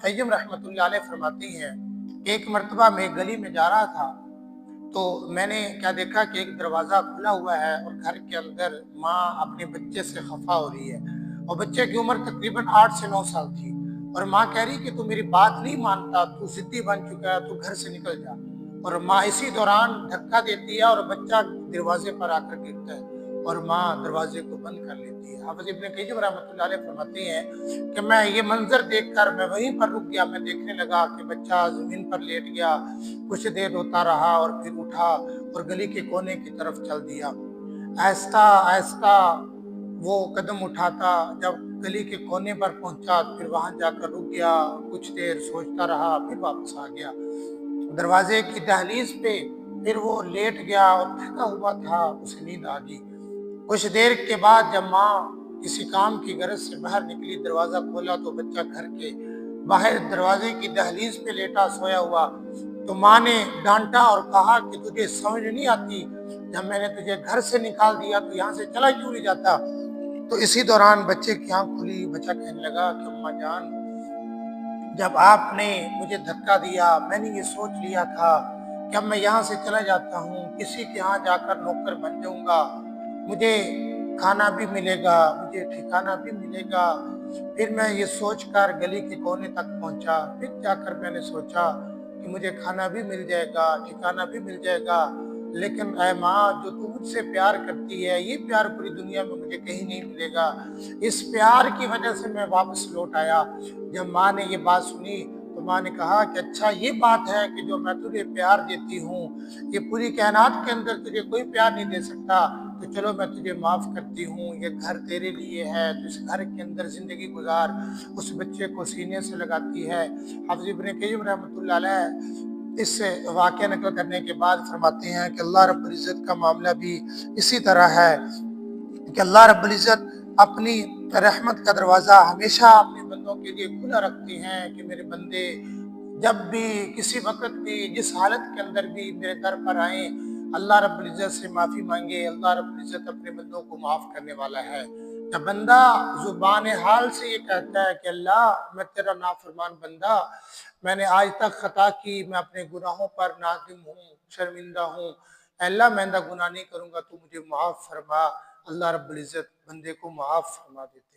क़य्युम रहमतुल्लाह अलैह फरमाती हैं, एक मर्तबा मैं गली में जा रहा था, तो मैंने क्या देखा कि एक दरवाज़ा खुला हुआ है और घर के अंदर माँ अपने बच्चे से खफ़ा हो रही है और बच्चे की उम्र तकरीबन 8 से 9 साल थी और माँ कह रही कि तू मेरी बात नहीं मानता, तू ज़िद्दी बन चुका है, तू घर से निकल जा। और माँ इसी दौरान धक्का देती है और बच्चा दरवाज़े पर आकर गिरता है और माँ दरवाज़े को बंद कर लेती है। हाफ़िज़ इब्न क़य्युम रहमतुल्लाह अलैह फरमाते हैं कि मैं ये मंज़र देखकर मैं वहीं पर रुक गया, मैं देखने लगा कि बच्चा ज़मीन पर लेट गया, कुछ देर रोता रहा और फिर उठा और गली के कोने की तरफ चल दिया। आहिस्ता-आहिस्ता वो कदम उठाता, जब गली के कोने पर पहुँचा फिर वहाँ जाकर रुक गया, कुछ देर सोचता रहा, फिर वापस आ गया। दरवाज़े की दहलीज़ पे फिर वो लेट गया और थका हुआ था, उसे नींद आ गई। कुछ देर के बाद जब माँ किसी काम की गरज से बाहर निकली, दरवाज़ा खोला तो बच्चा घर के बाहर दरवाज़े की दहलीज़ पे लेटा सोया हुआ। तो माँ ने डाँटा और कहा कि तुझे समझ नहीं आती, जब मैंने तुझे घर से निकाल दिया तो यहाँ से चला क्यों नहीं जाता? तो इसी दौरान बच्चे की आँख खुली, बच्चा कहने लगा कि अम्मा जान, जब आपने मुझे धक्का दिया, मैंने ये सोच लिया था कि अब मैं यहाँ से चला जाता हूँ, किसी के यहाँ जाकर नौकर बन जाऊँगा, मुझे खाना भी मिलेगा, मुझे ठिकाना भी मिलेगा। फिर मैं ये सोचकर गली के कोने तक पहुँचा, फिर जाकर मैंने सोचा कि मुझे खाना भी मिल जाएगा, ठिकाना भी मिल जाएगा। लेकिन ऐ माँ, जो तू मुझसे प्यार करती है, ये प्यार पूरी दुनिया में मुझे कहीं नहीं मिलेगा। इस प्यार की वजह से मैं वापस लौट आया। जब माँ ने ये बात सुनी तो माँ ने कहा कि अच्छा ये बात है कि जो मैं तुझे प्यार देती हूँ, ये पूरी कायनात के अंदर तुझे कोई प्यार नहीं दे सकता, तो चलो मैं तुझे माफ़ करती हूँ, ये घर तेरे लिए है, तो इस घर के अंदर ज़िंदगी गुज़ार। उस बच्चे को सीने से लगाती है। हाफ़िज़ इब्न क़य्युम रहमतुल्लाह अलैह इस वाक़या नक़ल करने के बाद फरमाते हैं कि अल्लाह रब्बुल इज़्ज़त का मामला भी इसी तरह है कि अल्लाह रब्बुल इज़्ज़त अपनी रहमत का दरवाज़ा हमेशा अपने बंदों के लिए खुला रखते हैं कि मेरे बंदे जब भी, किसी वक़्त भी, जिस हालत के अंदर भी मेरे दर पर आएँ, अल्लाह रब्बुल इज़्ज़त से माफ़ी माँगे। अल्लाह रब्बुल इज़्ज़त अपने बंदों को माफ़ करने वाला है। जब बंदा ज़ुबान हाल से ये कहता है कि अल्लाह मैं तेरा नाफ़रमान बंदा, मैंने आज तक ख़ता की, मैं अपने गुनाहों पर नाज़िम हूँ, शर्मिंदा हूँ। ऐ अल्लाह मैं आइंदा गुनाह नहीं करूँगा, तू मुझे माफ़ फ़रमा। अल्लाह रब्बुल इज़्ज़त बंदे को माफ़ फ़रमा देते हैं।